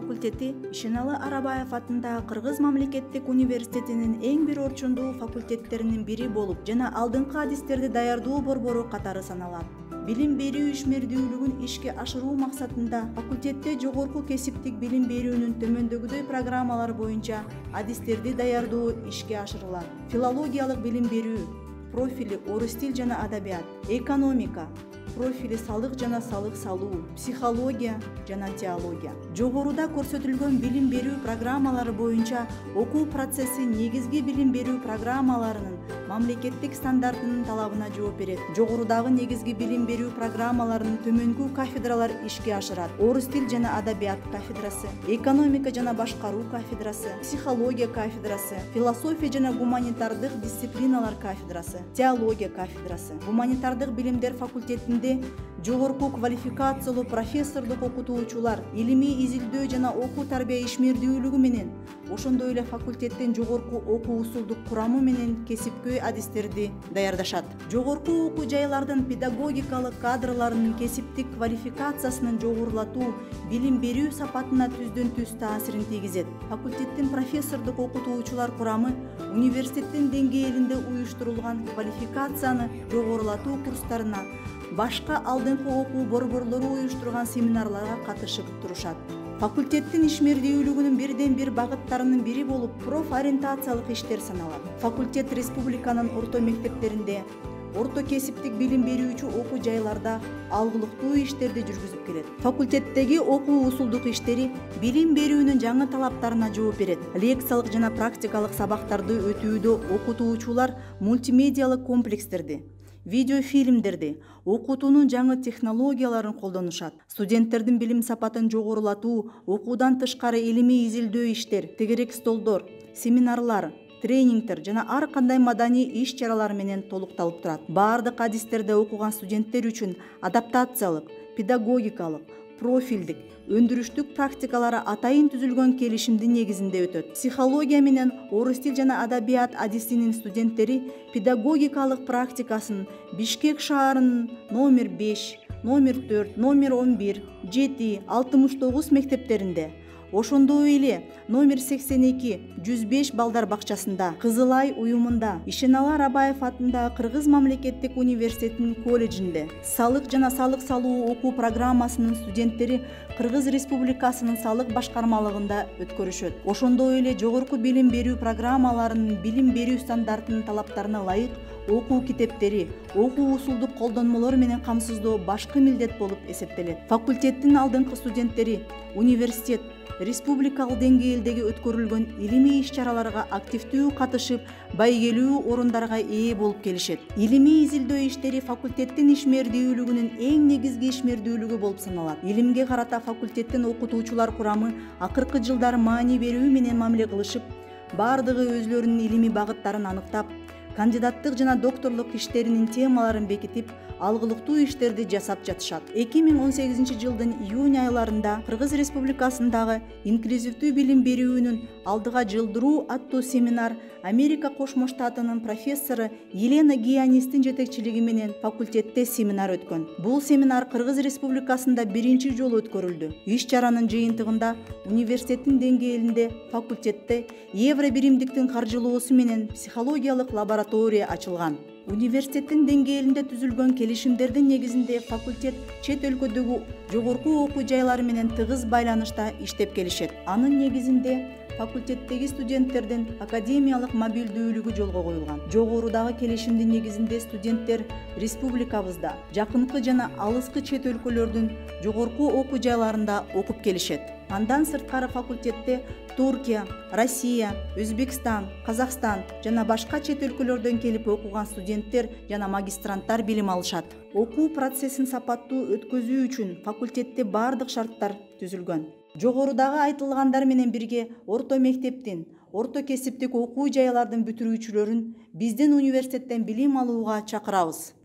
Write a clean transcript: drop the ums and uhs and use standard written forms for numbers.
факультети Ишеналы Арабаев атындагы Кыргыз мамлекеттик университетинин эң бир орчундуу факультеттеринин бири болуп, жана алдыңкы адистерди даярдоо борбору катары саналат. Билим берүү ишмердүүлүгүн ишке ашыруу максатында факультетте жогорку кесиптик билим берүүнүн төмөндөгүдөй программалар боюнча адистерди даярдоо ишке ашырылат. Филологиялык билим берүү профили орус тил жана адабият, экономика профили салык жана салык салуу, психология жана теология. Жогоруда көрсөтүлгөн билим берүү программалары боюнча окуу процесси негизги билим берүү программаларынын мамлекеттик стандартынын талабына жооп берет. Жогорудагы негизги билим берүү программаларынын төмөнкү кафедралар ишке ашырат. Орус тил жана адабият кафедрасы, экономика жана башкаруу кафедрасы, психология кафедрасы, философия жана гуманитардык дисциплиналар кафедрасы, теология кафедрасы. Гуманитардык билимдер факультетинде жогорку квалификациялуу профессордук окутуучулар илимий изилдөө жана окуу тарбия ишмердүүлүгү менен, ошондой эле факультеттин жогорку окуу усулдук курамы менен кесипкөй адистерди даярдашат. Жогорку окуу жайлардын педагогикалык кадрларынын кесиптик квалификациясынын жогорулатуу билим берүү сапатына түздөн түз таасирин тийгизет. Факультеттин профессордук окутуучулар курамы университеттин деңгээлинде уюштурулган квалификацияны жогорулатуу курстарына, башка алдыңкы окуу борборлору уюштурган семинарларга катышып турушат. Факультеттин ишмердүүлүгүнүн бирден бир багыттарынын бири болуп профориентациялык иштер саналат. Факультет республиканын орто мектептеринде, орто кесиптик билим берүүчү окуу жайларда алгылыктуу иштерди жүргүзүп келет. Факультеттеги окуу усулдук иштери билим берүүнүн жаңы талаптарына жооп берет. Лекциялык жана практикалык сабактарды өтүүдө окутуучулар мультимедиалык комплекстерди, видеофильмдерди, окутуунун жаңы технологияларын колдонушат. Студенттердин билим сапатын жогорулатуу, окуудан тышкары илимий изилдөө иштер, тегерек столдор, семинарлар, тренингдер жана ар кандай маданий иш-чаралар менен толукталып турат. Баардык адистерде окуган студенттер үчүн адаптациялык, педагогикалык, профилдик, өндүрүштүк практикалары атайын түзүлгөн келишимдин негизинде өтөт. Психология менен орус тил жана адабият адисинин студенттери педагогикалык практикасын Бишкек шаарынын номер 5, номер 4, номер 11, 7, 69 мектептеринде, ошондой эле номер 82, 105 балдар бакчасында, Кызылай уюмунда, Ишеналы Арабаев атындагы Кыргыз мамлекеттик университетинин колледжинде, салык жана салык салуу окуу программасынын студенттери Кыргыз Республикасынын салык башкармалыгында өткөрүшөт. Ошондой эле жогорку билим берүү программаларынын билим берүү стандартынын талаптарына ылайык окуу китептери, окуу усулдук колдонмолору менен камсыздоо башкы милдет болуп эсептелет. Факультеттин алдыңкы студенттери университет, республикалык деңгээлдеги өткөрүлгөн илимий иш-чараларга активдүү катышып, байгелүү орундарга ээ болуп келишет. Илимий изилдөө иштери факультеттин ишмердүүлүгүнүн эң негизги ишмердүүлүгү болуп саналат. Илимге карата факультеттин окутуучулар курамы акыркы жылдары маани берүү менен мамиле кылышып, баардыгы өзлөрүнүн илимий багыттарын аныктап, кандидаттык жана докторлук иштеринин темаларын бекитип, алгылыктуу иштерди жасап жатышат. 2018 жылдын июнь айларында Кыргыз Республикасындагы инклюзивдүү билим берүүнүн алдыга жылдыруу аттуу семинар Америка Кошмо Штатынын профессору Елена Гианистин жетекчилиги менен факультетте семинар өткөн. Бул семинар Кыргыз Республикасында биринчи жолу өткөрүлдү. Иш-чаранын жыйынтыгында университеттин деңгээлинде факультетте евро биримдиктин каржылоосу менен психологиялык лаборатория ачылган. Университеттин деңгээлинде түзүлгөн келишимдердин негизинде факультет чет өлкөдөгү жогорку окуу жайлары менен тыгыз байланышта иштеп келишет. Анын негизинде факультеттеги студенттердин академиялык мобилдүүлүгү жолго коюлган. Жогорудагы келишимдин негизинде студенттер республикабызда, жакынкы жана алыскы чет өлкөлөрдүн жогорку окуу жайларында окуп келишет. Андан сырткары факультетте Туркия, Россия, Өзбекстан, Казакстан жана башка чет өлкөлөрдөн келип окуган студенттер жана магистранттар билим алышат. Окуу процессин сапаттуу өткөзүү үчүн факультетте бардык шарттар түзүлгөн. Жогорудагы айтылгандар менен бирге орто мектептин, орто кесиптик окуу жайлардын бүтүрүүчүлөрүн биздин университеттен билим алууга чакырабыз.